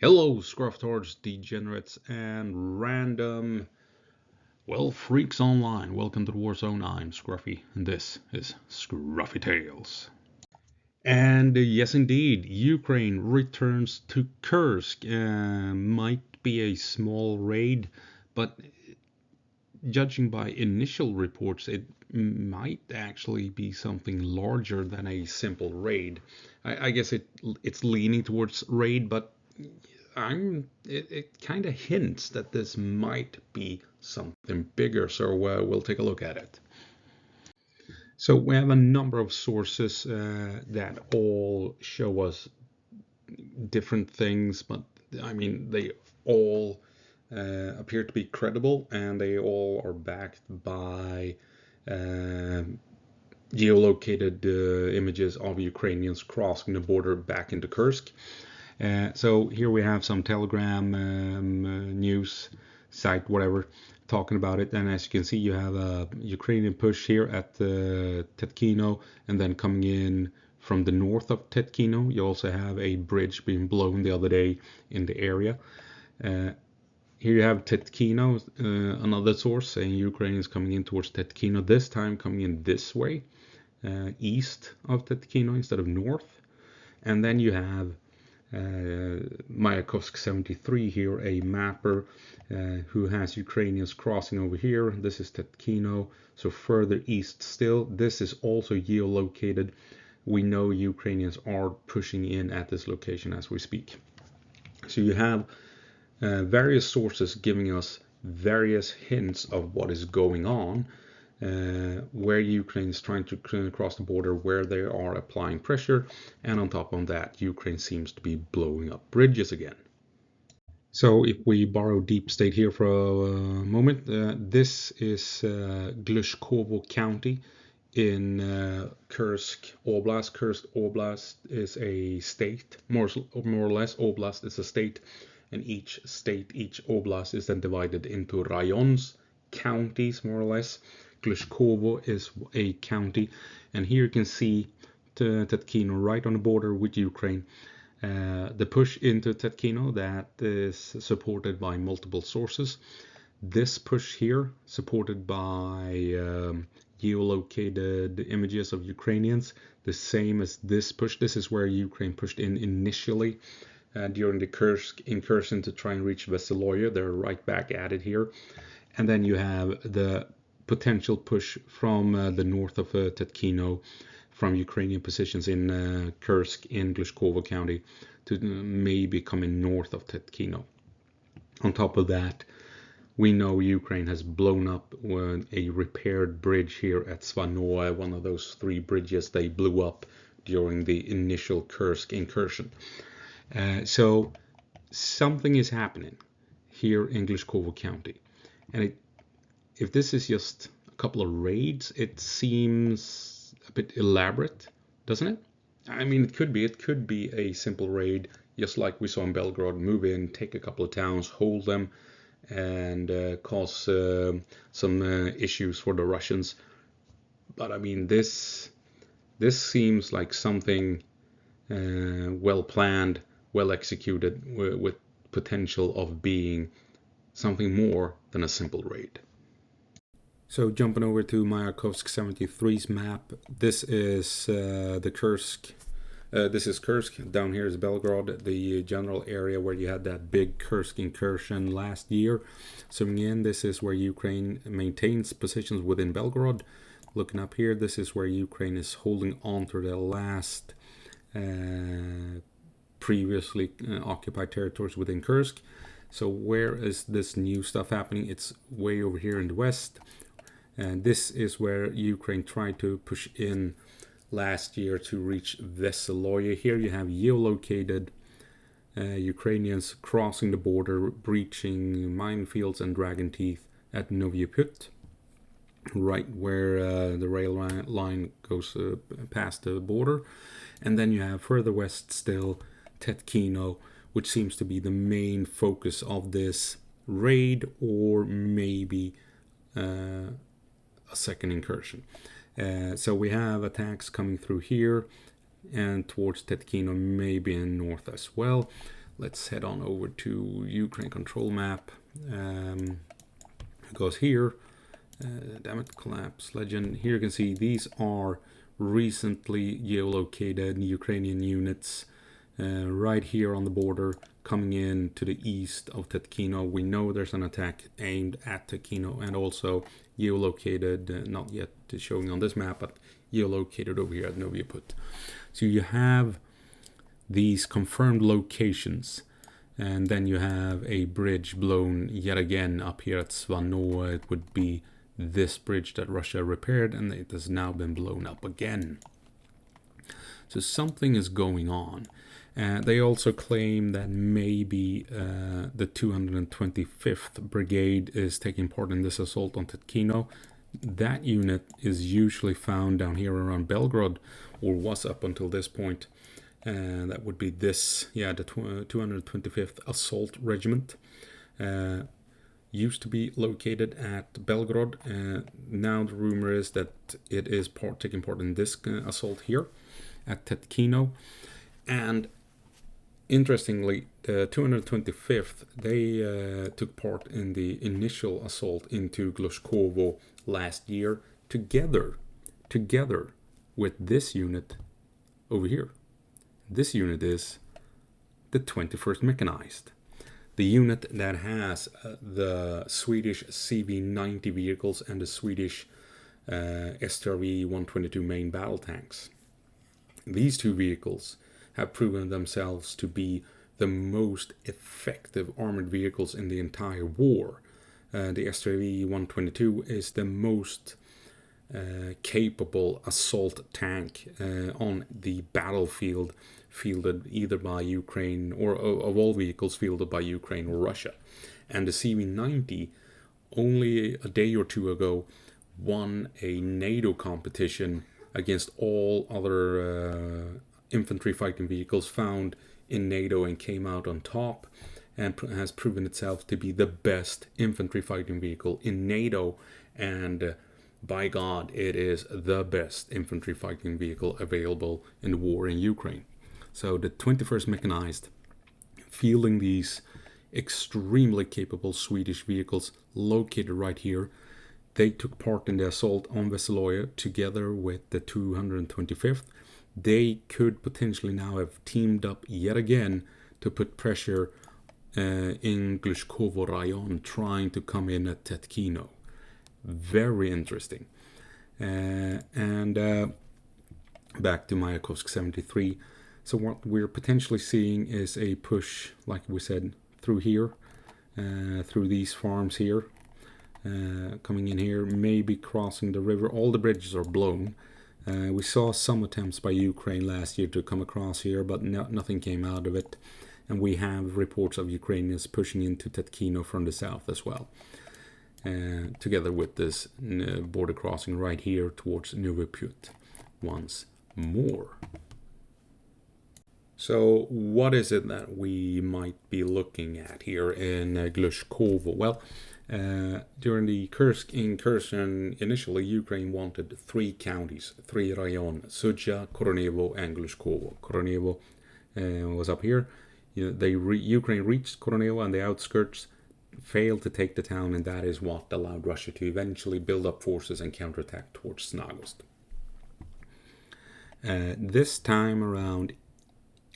Hello, scrufftards, degenerates, and random, freaks online. Welcome to the War Zone. I'm Scruffy, and this is Scruffy Tales. And yes, indeed, Ukraine returns to Kursk. Might be a small raid, but judging by initial reports, it might actually be something larger than a simple raid. I guess it's leaning towards raid, but it kind of hints that this might be something bigger. So we'll take a look at it. So we have a number of sources that all show us different things, but I mean they all appear to be credible, and they all are backed by geolocated images of Ukrainians crossing the border back into Kursk. So here we have some Telegram news site, whatever, talking about it. And as you can see, you have a Ukrainian push here at Tetkino, and then coming in from the north of Tetkino. You also have a bridge being blown the other day in the area. Here you have Tetkino, another source saying Ukraine is coming in towards Tetkino, this time coming in this way, east of Tetkino instead of north. And then you have Kursk 73 here, a mapper who has Ukrainians crossing over here. This is Tetkino, so further east still. This is also geolocated. We know Ukrainians are pushing in at this location as we speak. So you have various sources giving us various hints of what is going on, where Ukraine is trying to cross the border, where they are applying pressure, and on top of that, Ukraine seems to be blowing up bridges again. So if we borrow deep state here for a moment, this is Glushkov County in Kursk Oblast. Kursk Oblast is a state, more or less. Oblast is a state, and each state, each oblast is then divided into rayons, counties, more or less. Glushkovo is a county, and here you can see Tetkino right on the border with Ukraine. The push into Tetkino that is supported by multiple sources. This push here, supported by geolocated images of Ukrainians, the same as this push. This is where Ukraine pushed in initially during the Kursk incursion to try and reach Veseloye. They're right back at it here. And then you have the potential push from the north of Tetkino, from Ukrainian positions in Kursk in Glushkov County to maybe coming north of Tetkino. On top of that, we know Ukraine has blown up a repaired bridge here at Svanoe, one of those three bridges they blew up during the initial Kursk incursion. So something is happening here in Glushkov County. And if this is just a couple of raids, it seems a bit elaborate, doesn't it? I mean, it could be a simple raid, just like we saw in Belgrade. Move in, take a couple of towns, hold them, and cause some issues for the Russians. But I mean, this seems like something well planned, well executed, with potential of being something more than a simple raid. So jumping over to Kursk 73's map, this is the Kursk. This is Kursk. Down here is Belgrade, the general area where you had that big Kursk incursion last year. Zooming in, this is where Ukraine maintains positions within Belgrade. Looking up here, this is where Ukraine is holding on to the last previously occupied territories within Kursk. So where is this new stuff happening? It's way over here in the west. And this is where Ukraine tried to push in last year to reach Veseloye. Here you have geolocated Ukrainians crossing the border, breaching minefields and dragon teeth at Novye Put, right where the rail line goes past the border. And then you have further west still Tetkino, which seems to be the main focus of this raid, or maybe a second incursion. So we have attacks coming through here and towards Tetkino, maybe in north as well. Let's head on over to Ukraine control map. It goes here. Damn it, collapse legend. Here you can see these are recently geolocated Ukrainian units right here on the border, coming in to the east of Tetkino. We know there's an attack aimed at Tetkino, and also geolocated, not yet showing on this map, but geolocated over here at Noviaput. So you have these confirmed locations, and then you have a bridge blown yet again up here at Svanoa. It would be this bridge that Russia repaired, and it has now been blown up again. So something is going on. They also claim that maybe the 225th Brigade is taking part in this assault on Tetkino. That unit is usually found down here around Belgrade, or was up until this point. That would be this, the 225th Assault Regiment. Used to be located at Belgrade. Now the rumor is that it is taking part in this assault here at Tetkino. And interestingly, the 225th, they took part in the initial assault into Glushkov last year together with this unit over here. This unit is the 21st Mechanized, the unit that has the Swedish CV-90 vehicles and the Swedish STRV-122 main battle tanks. These two vehicles have proven themselves to be the most effective armored vehicles in the entire war. The STRV-122 is the most capable assault tank on the battlefield, fielded either by Ukraine, or of all vehicles fielded by Ukraine or Russia. And the CV-90, only a day or two ago, won a NATO competition against all other infantry fighting vehicles found in NATO, and came out on top, and has proven itself to be the best infantry fighting vehicle in NATO. And by God, it is the best infantry fighting vehicle available in the war in Ukraine. So the 21st Mechanized, fielding these extremely capable Swedish vehicles located right here, they took part in the assault on Vesoloya together with the 225th. They could potentially now have teamed up yet again to put pressure in Glushkov Rayon, trying to come in at Tetkino. Very interesting. And back to Mayakovsk 73. So what we're potentially seeing is a push, like we said, through here, through these farms here, coming in here, maybe crossing the river. All the bridges are blown. We saw some attempts by Ukraine last year to come across here, but nothing came out of it. And we have reports of Ukrainians pushing into Tetkino from the south as well, together with this border crossing right here towards Noviaput once more. So what is it that we might be looking at here in Glushkov? Well, during the Kursk incursion, initially Ukraine wanted 3 counties, 3 rayon: Sudzha, Koronevo, and Glushkov. Koronevo was up here. Ukraine reached Koronevo and the outskirts, failed to take the town, and that is what allowed Russia to eventually build up forces and counterattack towards Snagost. This time around,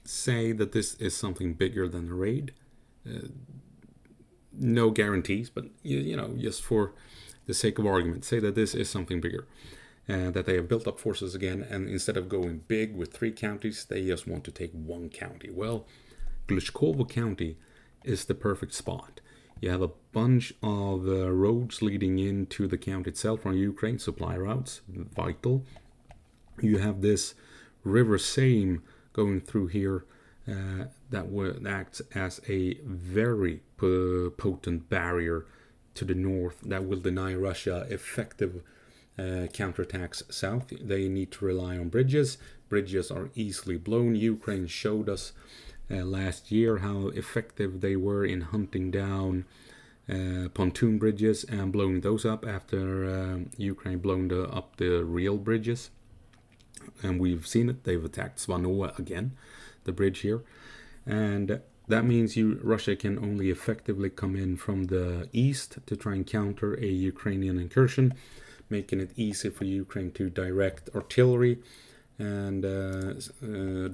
say that this is something bigger than a raid. No guarantees, but just for the sake of argument, say that this is something bigger. That they have built up forces again, and instead of going big with 3 counties, they just want to take 1 county. Well, Glushkov County is the perfect spot. You have a bunch of roads leading into the county itself from Ukraine, supply routes, vital. You have this river Seim going through here that acts as a very potent barrier to the north that will deny Russia effective counterattacks south. They need to rely on bridges. Bridges are easily blown. Ukraine showed us last year how effective they were in hunting down pontoon bridges and blowing those up after Ukraine blown up the real bridges. And we've seen it. They've attacked Svanoa again, the bridge here. And That means Russia can only effectively come in from the east to try and counter a Ukrainian incursion, making it easy for Ukraine to direct artillery and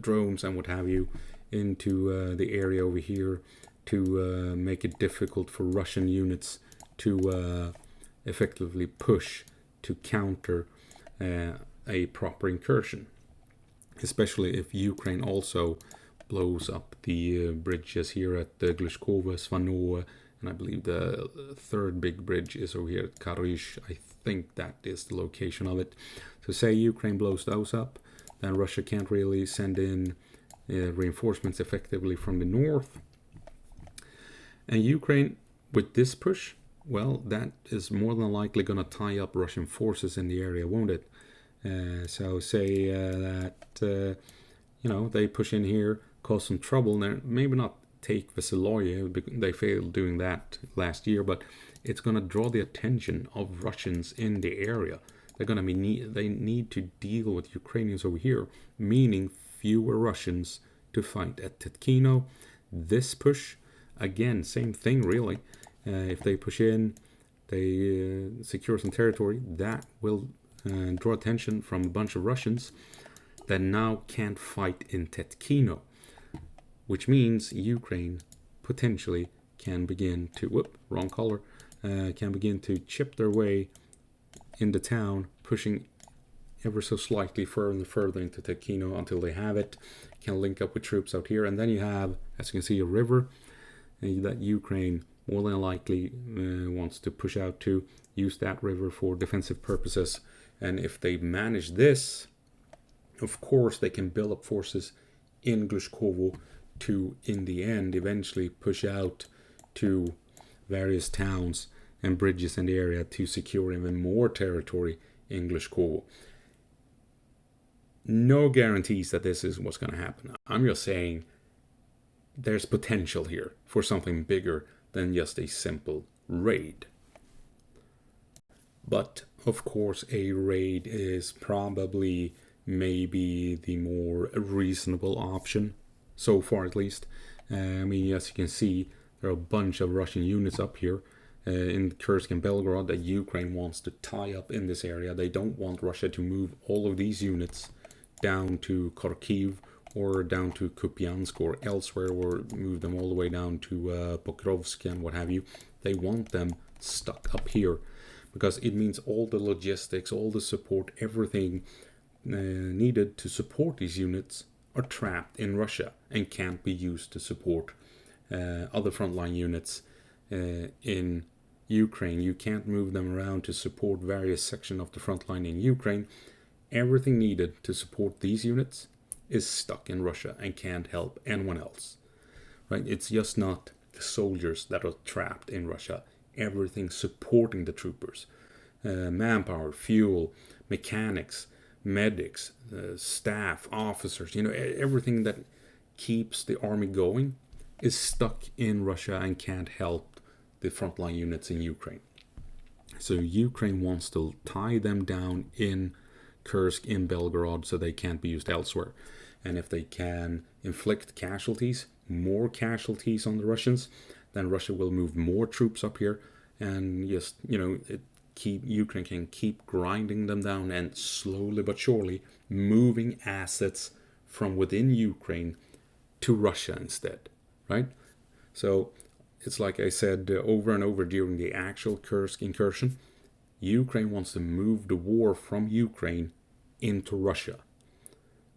drones and what have you into the area over here to make it difficult for Russian units to effectively push to counter a proper incursion, especially if Ukraine also blows up the bridges here at the Glushkov, Svano, and I believe the third big bridge is over here at Kursk. I think that is the location of it. So say Ukraine blows those up, then Russia can't really send in reinforcements effectively from the north. And Ukraine, with this push, well, that is more than likely going to tie up Russian forces in the area, won't it? So say that, they push in here, cause some trouble. They're maybe not take Vasiloye, they failed doing that last year, but it's going to draw the attention of Russians in the area. They're going to they need to deal with Ukrainians over here, meaning fewer Russians to fight at Tetkino. This push, again, same thing really. If they push in, they secure some territory, that will draw attention from a bunch of Russians that now can't fight in Tetkino, which means Ukraine potentially can begin to, wrong color, can begin to chip their way in the town, pushing ever so slightly further and further into Tetkino until they have it, can link up with troops out here, and then you have, as you can see, a river that Ukraine more than likely wants to push out to, use that river for defensive purposes. And if they manage this, of course they can build up forces in Glushkovo to, in the end, eventually push out to various towns and bridges in the area to secure even more territory in Glushkovo. No guarantees that this is what's going to happen. I'm just saying there's potential here for something bigger than just a simple raid. But of course a raid is probably maybe the more reasonable option, so far at least. As you can see, there are a bunch of Russian units up here in Kursk and Belgorod that Ukraine wants to tie up in this area. They don't want Russia to move all of these units down to Kharkiv or down to Kupiansk or elsewhere, or move them all the way down to Pokrovsk and what have you. They want them stuck up here because it means all the logistics, all the support, everything needed to support these units are trapped in Russia and can't be used to support other frontline units in Ukraine. You can't move them around to support various sections of the front line in Ukraine. Everything needed to support these units is stuck in Russia and can't help anyone else. Right? It's just not the soldiers that are trapped in Russia. Everything supporting the troopers, manpower, fuel, mechanics, medics, staff, officers, everything that keeps the army going is stuck in Russia and can't help the frontline units in Ukraine. So Ukraine wants to tie them down in Kursk, in Belgorod, so they can't be used elsewhere. And if they can inflict casualties, more casualties on the Russians, then Russia will move more troops up here, and just Ukraine can keep grinding them down and slowly but surely moving assets from within Ukraine to Russia instead, right? So it's like I said over and over during the actual Kursk incursion, Ukraine wants to move the war from Ukraine into Russia.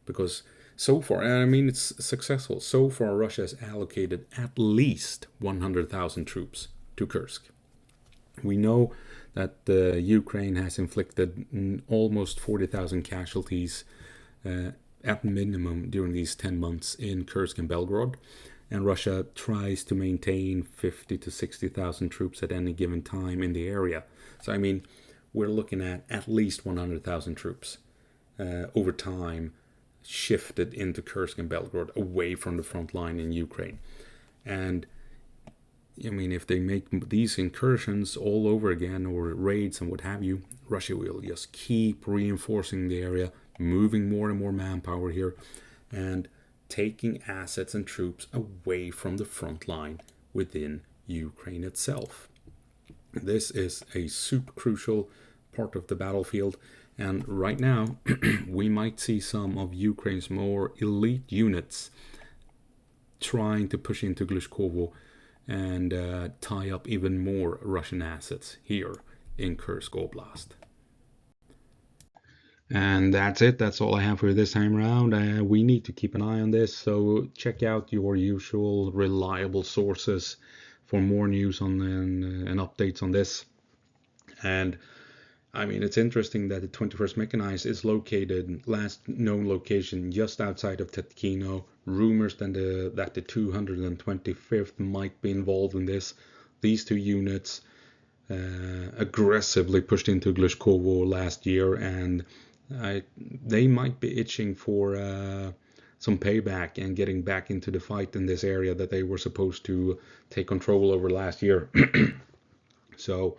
Because so far, it's successful. So far, Russia has allocated at least 100,000 troops to Kursk. We know that Ukraine has inflicted almost 40,000 casualties at minimum during these 10 months in Kursk and Belgorod. And Russia tries to maintain 50 to 60,000 troops at any given time in the area. So, we're looking at least 100,000 troops over time shifted into Kursk and Belgorod away from the front line in Ukraine. And if they make these incursions all over again, or raids and what have you, Russia will just keep reinforcing the area, moving more and more manpower here, and taking assets and troops away from the front line within Ukraine itself. This is a super crucial part of the battlefield, and right now we might see some of Ukraine's more elite units trying to push into Glushkov and tie up even more Russian assets here in Kursk Oblast. And that's it. That's all I have for this time around. We need to keep an eye on this, so check out your usual reliable sources for more news on and updates on this. And I mean, it's interesting that the 21st Mechanized is located, last known location, just outside of Tetkino. Rumors that the 225th might be involved in this. These two units aggressively pushed into Glushkov last year, and they might be itching for some payback and getting back into the fight in this area that they were supposed to take control over last year. So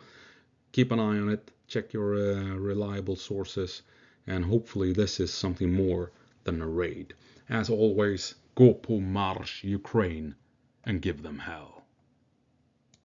keep an eye on it, check your reliable sources, and hopefully this is something more than a raid. As always, go på marsch Ukraine and give them hell.